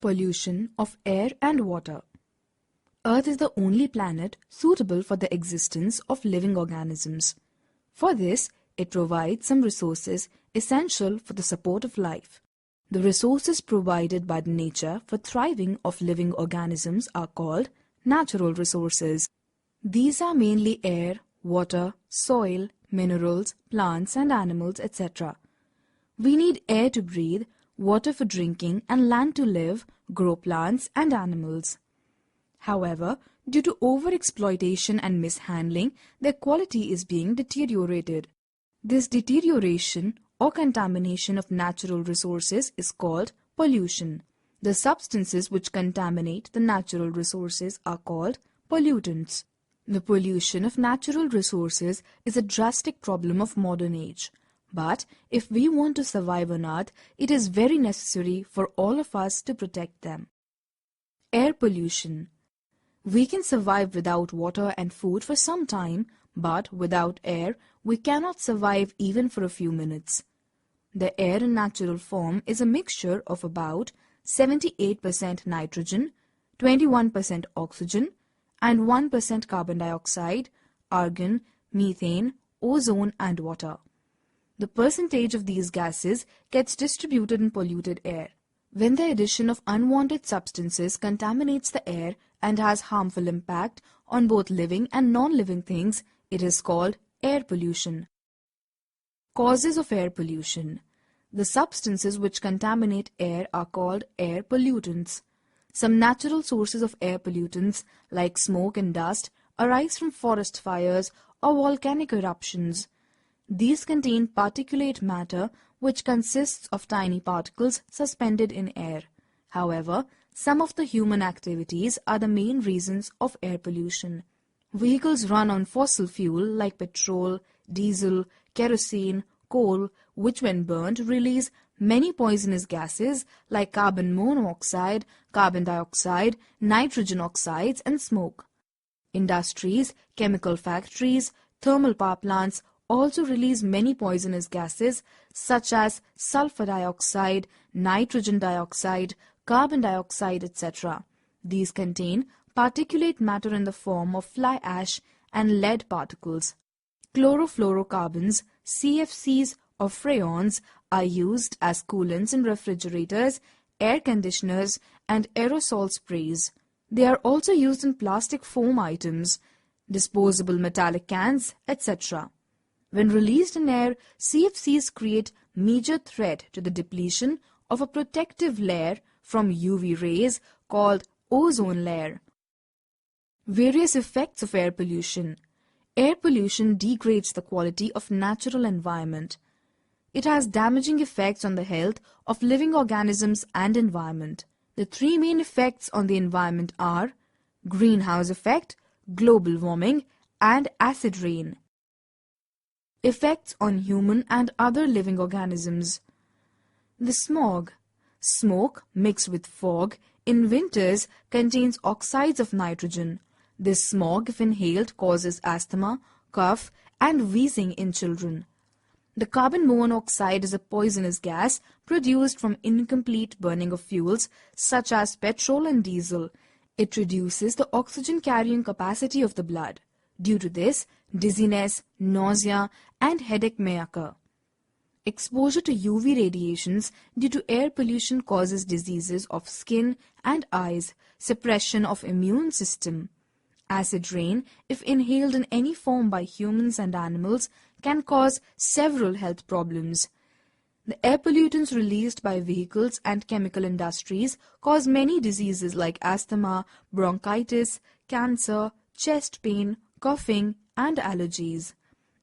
Pollution of air and water. Earth is the only planet suitable for the existence of living organisms. For this, it provides some resources essential for the support of life. The resources provided by the nature for thriving of living organisms are called natural resources. These are mainly air, water, soil, minerals, plants and animals, etc. We need air to breathe, water for drinking and land to live, grow plants and animals. However, due to overexploitation and mishandling, their quality is being deteriorated. This deterioration or contamination of natural resources is called pollution. The substances which contaminate the natural resources are called pollutants. The pollution of natural resources is a drastic problem of modern age. But if we want to survive on Earth, it is very necessary for all of us to protect them. Air pollution. We can survive without water and food for some time, but without air, we cannot survive even for a few minutes. The air in natural form is a mixture of about 78% nitrogen, 21% oxygen, and 1% carbon dioxide, argon, methane, ozone, and water. The percentage of these gases gets distributed in polluted air. When the addition of unwanted substances contaminates the air and has harmful impact on both living and non-living things, it is called air pollution. Causes of air pollution. The substances which contaminate air are called air pollutants. Some natural sources of air pollutants, like smoke and dust, arise from forest fires or volcanic eruptions. These contain particulate matter which consists of tiny particles suspended in air. However, some of the human activities are the main reasons of air pollution. Vehicles run on fossil fuel like petrol, diesel, kerosene, coal, which when burned release many poisonous gases like carbon monoxide, carbon dioxide, nitrogen oxides and smoke. Industries, chemical factories, thermal power plants also release many poisonous gases such as sulfur dioxide, nitrogen dioxide, carbon dioxide, etc. These contain particulate matter in the form of fly ash and lead particles. Chlorofluorocarbons, CFCs or freons are used as coolants in refrigerators, air conditioners and aerosol sprays. They are also used in plastic foam items, disposable metallic cans, etc. When released in air, CFCs create major threat to the depletion of a protective layer from UV rays called ozone layer. Various effects of air pollution. Air pollution degrades the quality of natural environment. It has damaging effects on the health of living organisms and environment. The three main effects on the environment are greenhouse effect, global warming, and acid rain. Effects on human and other living organisms. The smog. Smoke mixed with fog in winters contains oxides of nitrogen. This smog, if inhaled, causes asthma, cough, and wheezing in children. The carbon monoxide is a poisonous gas produced from incomplete burning of fuels such as petrol and diesel. It reduces the oxygen carrying capacity of the blood. Due to this, dizziness, nausea, and headache may occur. Exposure to UV radiations due to air pollution causes diseases of skin and eyes, suppression of immune system. Acid rain, if inhaled in any form by humans and animals, can cause several health problems. The air pollutants released by vehicles and chemical industries cause many diseases like asthma, bronchitis, cancer, chest pain, coughing, and allergies.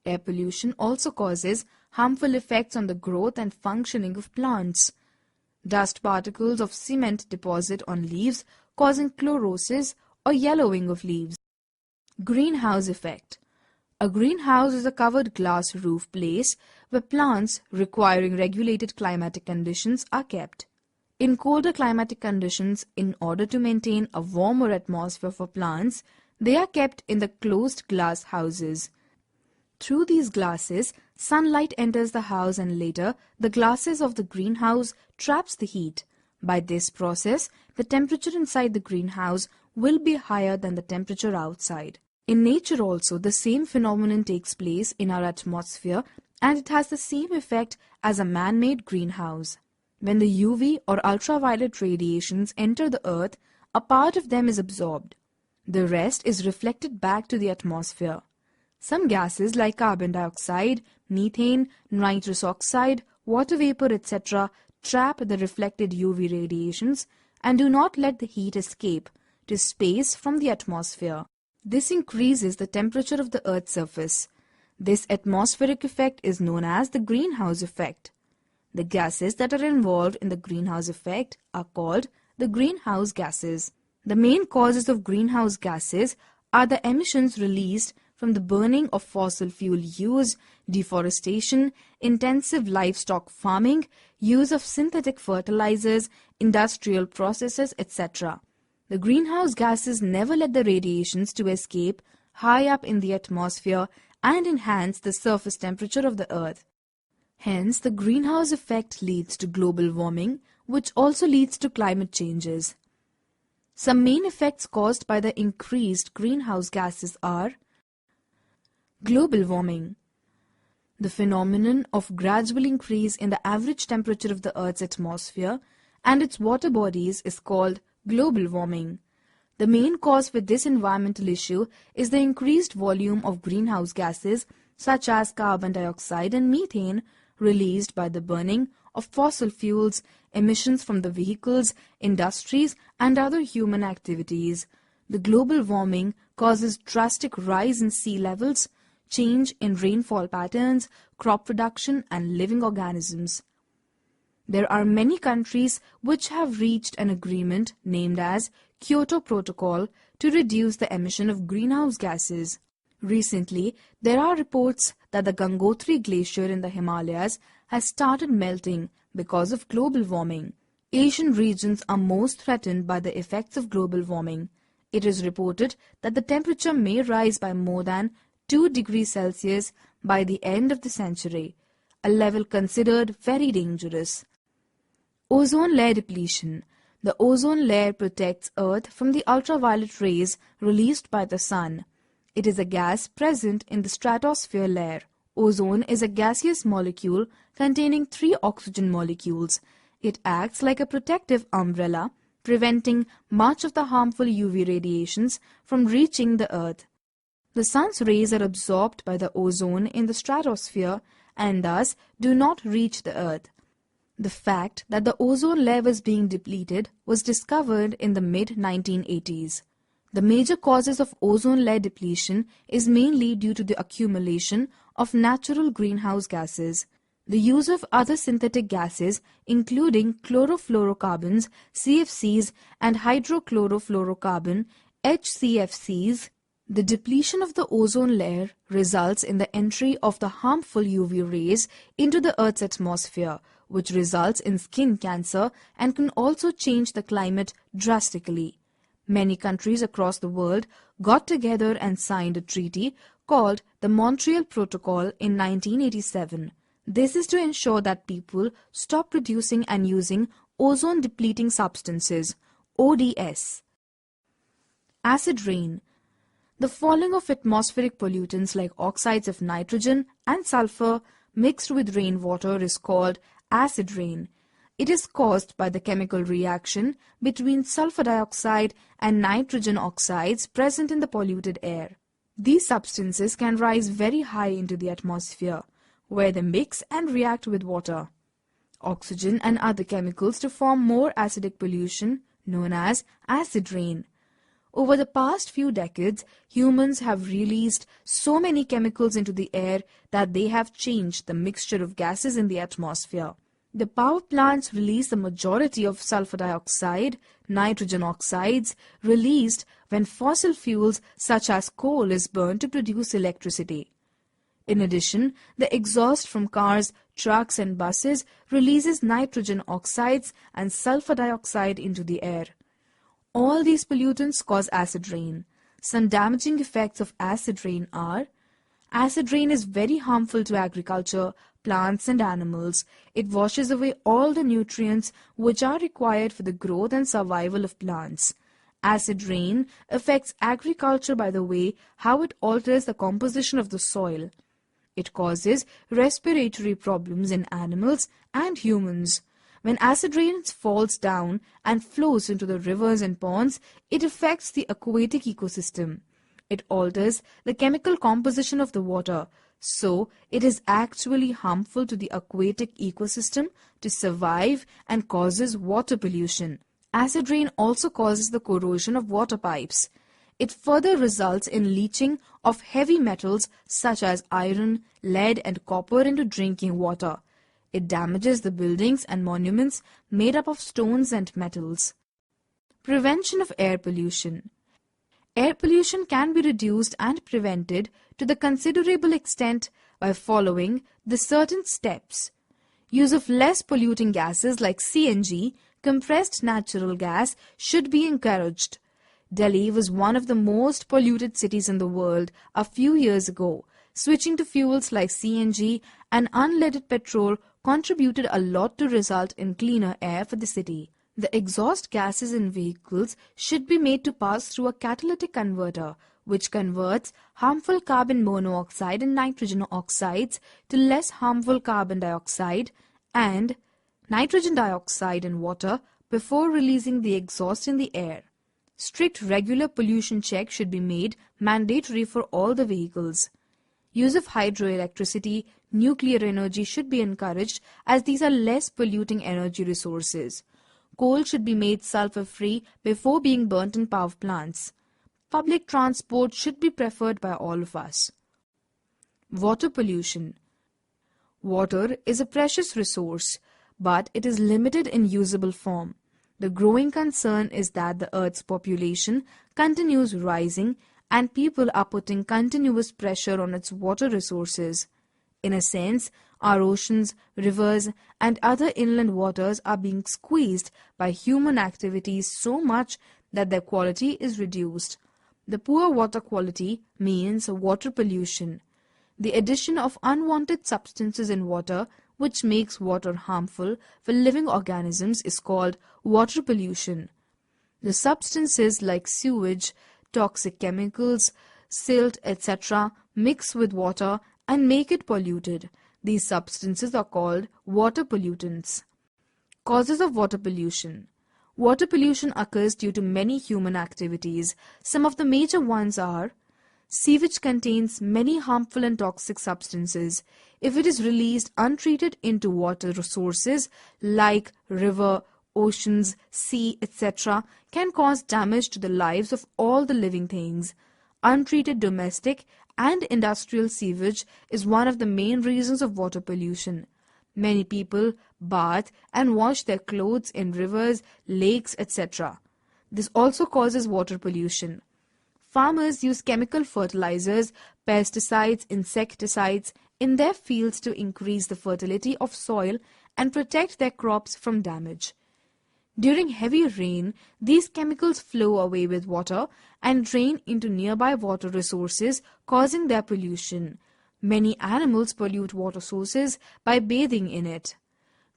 Air pollution also causes harmful effects on the growth and functioning of plants. Dust particles of cement deposit on leaves, causing chlorosis or yellowing of leaves. Greenhouse effect. A greenhouse is a covered glass roof place where plants requiring regulated climatic conditions are kept. In colder climatic conditions, in order to maintain a warmer atmosphere for plants, they are kept in the closed glass houses. Through these glasses, sunlight enters the house and later the glasses of the greenhouse traps the heat. By this process, the temperature inside the greenhouse will be higher than the temperature outside. In nature also, the same phenomenon takes place in our atmosphere, and it has the same effect as a man-made greenhouse. When the UV or ultraviolet radiations enter the earth, a part of them is absorbed. The rest is reflected back to the atmosphere. Some gases like carbon dioxide, methane, nitrous oxide, water vapor, etc. trap the reflected UV radiations and do not let the heat escape to space from the atmosphere. This increases the temperature of the Earth's surface. This atmospheric effect is known as the greenhouse effect. The gases that are involved in the greenhouse effect are called the greenhouse gases. The main causes of greenhouse gases are the emissions released from the burning of fossil fuel use, deforestation, intensive livestock farming, use of synthetic fertilizers, industrial processes, etc. The greenhouse gases never let the radiations to escape high up in the atmosphere and enhance the surface temperature of the Earth. Hence, the greenhouse effect leads to global warming, which also leads to climate changes. Some main effects caused by the increased greenhouse gases are global warming. The phenomenon of gradual increase in the average temperature of the Earth's atmosphere and its water bodies is called global warming. The main cause for this environmental issue is the increased volume of greenhouse gases such as carbon dioxide and methane released by the burning of fossil fuels, emissions from the vehicles, industries, and other human activities. The global warming causes drastic rise in sea levels, change in rainfall patterns, crop production, and living organisms. There are many countries which have reached an agreement named as Kyoto Protocol to reduce the emission of greenhouse gases. Recently, there are reports that the Gangotri Glacier in the Himalayas has started melting because of global warming. Asian regions are most threatened by the effects of global warming. It is reported that the temperature may rise by more than 2 degrees Celsius by the end of the century, a level considered very dangerous. Ozone layer depletion. The ozone layer protects Earth from the ultraviolet rays released by the sun. It is a gas present in the stratosphere layer. Ozone is a gaseous molecule containing 3 oxygen molecules. It acts like a protective umbrella, preventing much of the harmful UV radiations from reaching the Earth. The sun's rays are absorbed by the ozone in the stratosphere and thus do not reach the Earth. The fact that the ozone layer was being depleted was discovered in the mid-1980s. The major causes of ozone layer depletion is mainly due to the accumulation of natural greenhouse gases. The use of other synthetic gases, including chlorofluorocarbons, CFCs, and hydrochlorofluorocarbon, HCFCs, the depletion of the ozone layer results in the entry of the harmful UV rays into the Earth's atmosphere, which results in skin cancer and can also change the climate drastically. Many countries across the world got together and signed a treaty called the Montreal Protocol in 1987. This is to ensure that people stop producing and using ozone-depleting substances, ODS. Acid rain. The falling of atmospheric pollutants like oxides of nitrogen and sulfur mixed with rainwater is called acid rain. It is caused by the chemical reaction between sulfur dioxide and nitrogen oxides present in the polluted air. These substances can rise very high into the atmosphere, where they mix and react with water, oxygen and other chemicals to form more acidic pollution known as acid rain. Over the past few decades, humans have released so many chemicals into the air that they have changed the mixture of gases in the atmosphere. The power plants release the majority of sulfur dioxide, nitrogen oxides released when fossil fuels such as coal is burned to produce electricity. In addition, the exhaust from cars, trucks and buses releases nitrogen oxides and sulfur dioxide into the air. All these pollutants cause acid rain. Some damaging effects of acid rain are: acid rain is very harmful to agriculture, plants and animals. It washes away all the nutrients which are required for the growth and survival of plants. Acid rain affects agriculture by the way how it alters the composition of the soil. It causes respiratory problems in animals and humans. When acid rain falls down and flows into the rivers and ponds, it affects the aquatic ecosystem. It alters the chemical composition of the water, so it is actually harmful to the aquatic ecosystem to survive and causes water pollution. Acid rain also causes the corrosion of water pipes. It further results in leaching of heavy metals such as iron, lead and copper into drinking water. It damages the buildings and monuments made up of stones and metals. Prevention of air pollution. Air pollution can be reduced and prevented to the considerable extent by following the certain steps. Use of less polluting gases like CNG, compressed natural gas, should be encouraged. Delhi was one of the most polluted cities in the world a few years ago. Switching to fuels like CNG and unleaded petrol contributed a lot to result in cleaner air for the city. The exhaust gases in vehicles should be made to pass through a catalytic converter, which converts harmful carbon monoxide and nitrogen oxides to less harmful carbon dioxide and nitrogen dioxide in water before releasing the exhaust in the air. Strict regular pollution checks should be made mandatory for all the vehicles. Use of hydroelectricity, nuclear energy should be encouraged as these are less polluting energy resources. Coal should be made sulfur-free before being burnt in power plants. Public transport should be preferred by all of us. Water pollution. Water is a precious resource, but it is limited in usable form. The growing concern is that the Earth's population continues rising and people are putting continuous pressure on its water resources. In a sense, our oceans, rivers, and other inland waters are being squeezed by human activities so much that their quality is reduced. The poor water quality means water pollution. The addition of unwanted substances in water which makes water harmful for living organisms is called water pollution. The substances like sewage, toxic chemicals, silt, etc. mix with water and make it polluted. These substances are called water pollutants. Causes of water pollution. Water pollution occurs due to many human activities. Some of the major ones are: sewage contains many harmful and toxic substances. If it is released untreated into water resources like river, oceans, sea, etc., can cause damage to the lives of all the living things. Untreated domestic and industrial sewage is one of the main reasons of water pollution. Many people bath and wash their clothes in rivers, lakes, etc. This also causes water pollution. Farmers use chemical fertilizers, pesticides, insecticides in their fields to increase the fertility of soil and protect their crops from damage. During heavy rain, these chemicals flow away with water and drain into nearby water resources, causing their pollution. Many animals pollute water sources by bathing in it.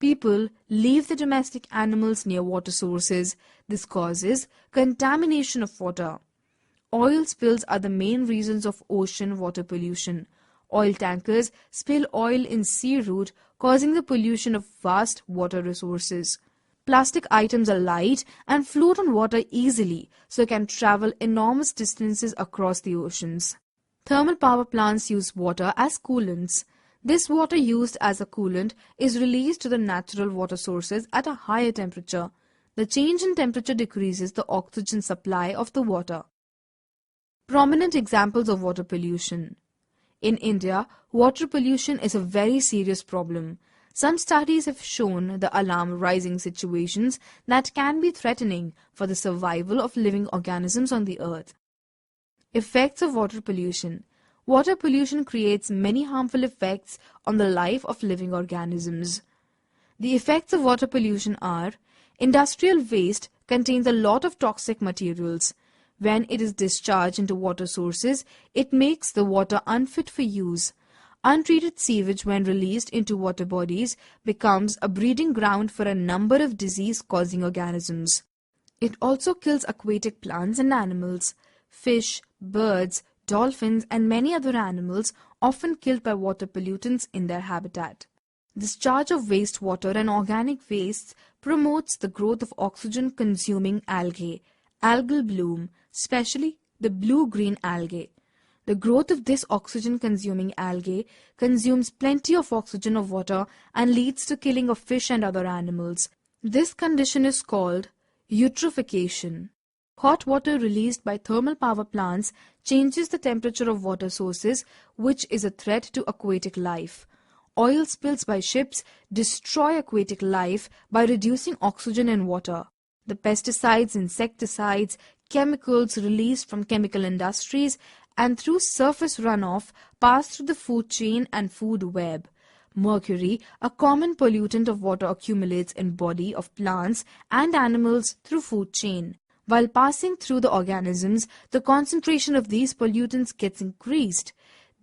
People leave the domestic animals near water sources. This causes contamination of water. Oil spills are the main reasons of ocean water pollution. Oil tankers spill oil in sea route, causing the pollution of vast water resources. Plastic items are light and float on water easily, so can travel enormous distances across the oceans. Thermal power plants use water as coolants. This water used as a coolant is released to the natural water sources at a higher temperature. The change in temperature decreases the oxygen supply of the water. Prominent examples of water pollution. In India, water pollution is a very serious problem. Some studies have shown the alarm-raising situations that can be threatening for the survival of living organisms on the earth. Effects of water pollution. Water pollution creates many harmful effects on the life of living organisms. The effects of water pollution are: industrial waste contains a lot of toxic materials. When it is discharged into water sources, it makes the water unfit for use. Untreated sewage, when released into water bodies, becomes a breeding ground for a number of disease-causing organisms. It also kills aquatic plants and animals. Fish, birds, dolphins, and many other animals often killed by water pollutants in their habitat. Discharge of wastewater and organic wastes promotes the growth of oxygen-consuming algae, algal bloom, especially the blue-green algae. The growth of this oxygen-consuming algae consumes plenty of oxygen of water and leads to killing of fish and other animals. This condition is called eutrophication. Hot water released by thermal power plants changes the temperature of water sources, which is a threat to aquatic life. Oil spills by ships destroy aquatic life by reducing oxygen in water. The pesticides, insecticides, chemicals released from chemical industries and through surface runoff pass through the food chain and food web. Mercury, a common pollutant of water, accumulates in body of plants and animals through food chain. While passing through the organisms, the concentration of these pollutants gets increased.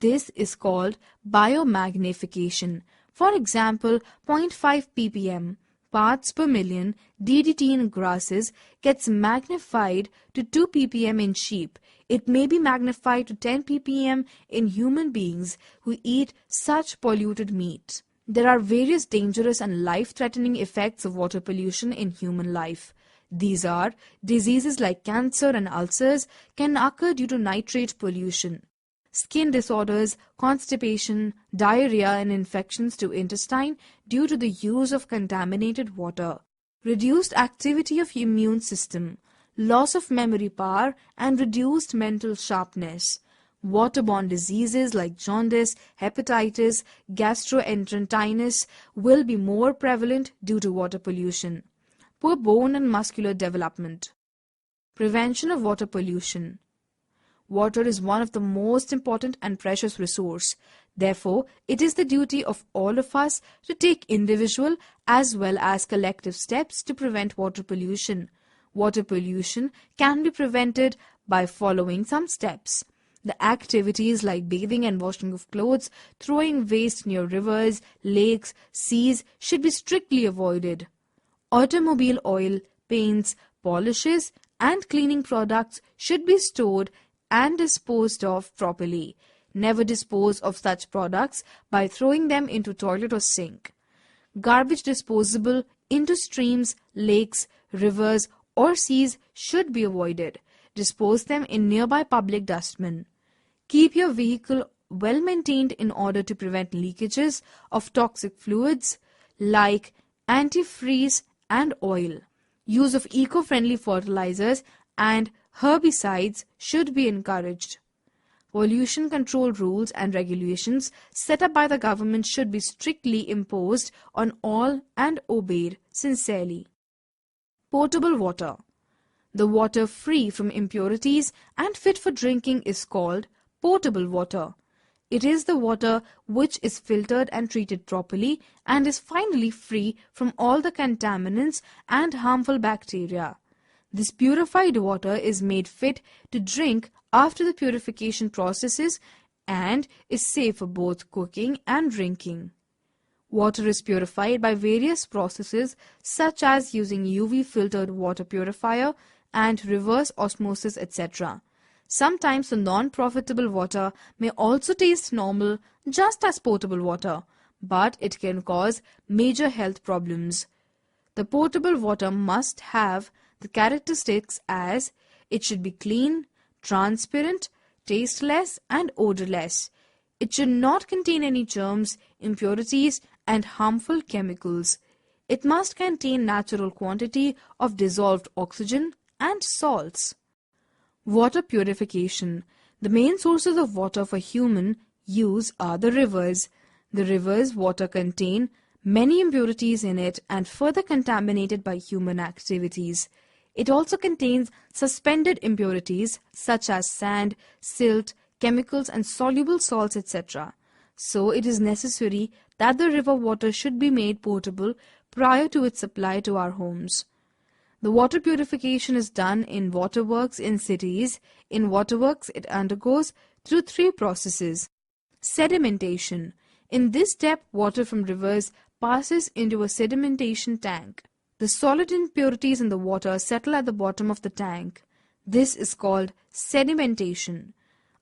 This is called biomagnification. For example, 0.5 ppm parts per million DDT in grasses gets magnified to 2 ppm in sheep. It may be magnified to 10 ppm in human beings who eat such polluted meat. There are various dangerous and life-threatening effects of water pollution in human life. These are diseases like cancer and ulcers can occur due to nitrate pollution. Skin disorders, constipation, diarrhea and infections to intestine due to the use of contaminated water. Reduced activity of immune system, loss of memory power and reduced mental sharpness. Waterborne diseases like jaundice, hepatitis, gastroenteritis will be more prevalent due to water pollution. Poor bone and muscular development. Prevention of water pollution. Water is one of the most important and precious resource. Therefore, it is the duty of all of us to take individual as well as collective steps to prevent water pollution. Water pollution can be prevented by following some steps. The activities like bathing and washing of clothes, throwing waste near rivers, lakes, seas should be strictly avoided. Automobile oil, paints, polishes, and cleaning products should be stored and disposed of properly. Never dispose of such products by throwing them into toilet or sink. Garbage disposable into streams, lakes, rivers, or seas should be avoided. Dispose them in nearby public dustbin. Keep your vehicle well maintained in order to prevent leakages of toxic fluids like antifreeze and oil. Use of eco-friendly fertilizers and herbicides should be encouraged. Pollution control rules and regulations set up by the government should be strictly imposed on all and obeyed sincerely. Potable water. The water free from impurities and fit for drinking is called potable water. It is the water which is filtered and treated properly and is finally free from all the contaminants and harmful bacteria. This purified water is made fit to drink after the purification processes and is safe for both cooking and drinking. Water is purified by various processes such as using UV filtered water purifier and reverse osmosis, etc. Sometimes the non-profitable water may also taste normal just as potable water, but it can cause major health problems. The potable water must have the characteristics as it should be clean, transparent, tasteless and odorless. It should not contain any germs, impurities and harmful chemicals. It must contain natural quantity of dissolved oxygen and salts. Water purification. The main sources of water for human use are the rivers. The rivers' water contain many impurities in it and further contaminated by human activities. It also contains suspended impurities such as sand, silt, chemicals and soluble salts, etc. So it is necessary that the river water should be made potable prior to its supply to our homes. The water purification is done in waterworks in cities. In waterworks, it undergoes through 3 processes. Sedimentation. In this step, water from rivers passes into a sedimentation tank. The solid impurities in the water settle at the bottom of the tank. This is called sedimentation.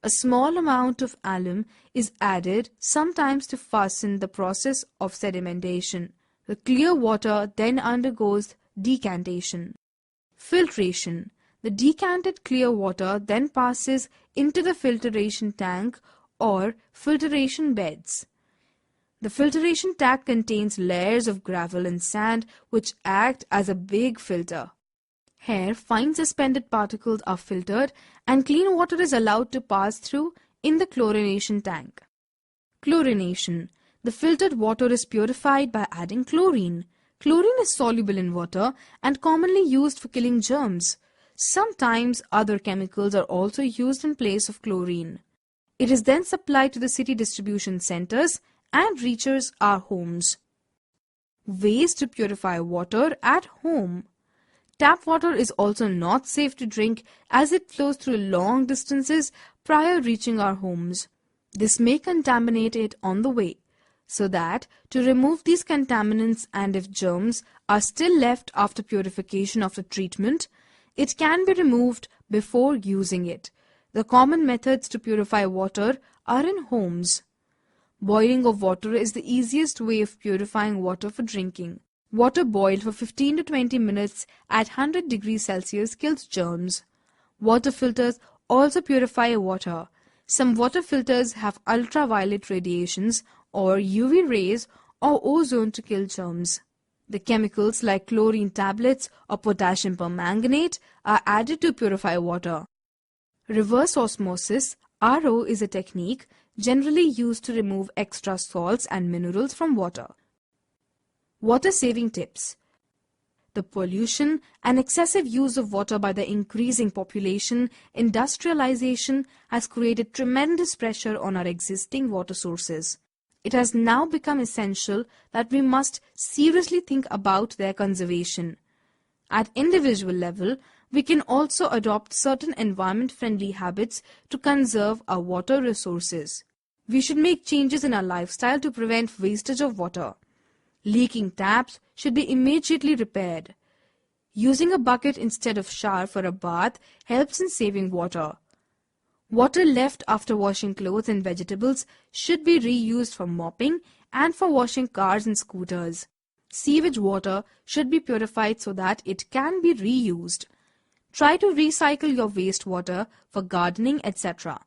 A small amount of alum is added sometimes to fasten the process of sedimentation. The clear water then undergoes decantation. Filtration. The decanted clear water then passes into the filtration tank or filtration beds. The filtration tank contains layers of gravel and sand which act as a big filter. Here, fine suspended particles are filtered and clean water is allowed to pass through in the chlorination tank. Chlorination. The filtered water is purified by adding chlorine. Chlorine is soluble in water and commonly used for killing germs. Sometimes other chemicals are also used in place of chlorine. It is then supplied to the city distribution centers and reaches our homes. Ways to purify water at home. Tap water is also not safe to drink as it flows through long distances prior reaching our homes. This may contaminate it on the way, so that to remove these contaminants and if germs are still left after purification of the treatment, it can be removed before using it. The common methods to purify water are in homes. Boiling of water is the easiest way of purifying water for drinking. Water boiled for 15 to 20 minutes at 100 degrees Celsius kills germs. Water filters also purify water. Some water filters have ultraviolet radiations or UV rays or ozone to kill germs. The chemicals like chlorine tablets or potassium permanganate are added to purify water. Reverse osmosis (RO) is a technique generally used to remove extra salts and minerals from water. Water-saving tips. The pollution and excessive use of water by the increasing population, industrialization has created tremendous pressure on our existing water sources. It has now become essential that we must seriously think about their conservation. At individual level, we can also adopt certain environment-friendly habits to conserve our water resources. We should make changes in our lifestyle to prevent wastage of water. Leaking taps should be immediately repaired. Using a bucket instead of shower for a bath helps in saving water. Water left after washing clothes and vegetables should be reused for mopping and for washing cars and scooters. Sewage water should be purified so that it can be reused. Try to recycle your wastewater for gardening, etc.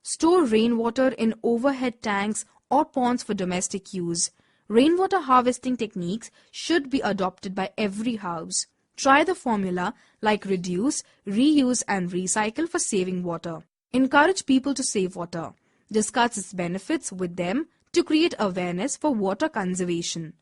Store rainwater in overhead tanks or ponds for domestic use. Rainwater harvesting techniques should be adopted by every house. Try the formula like reduce, reuse and recycle for saving water. Encourage people to save water. Discuss its benefits with them to create awareness for water conservation.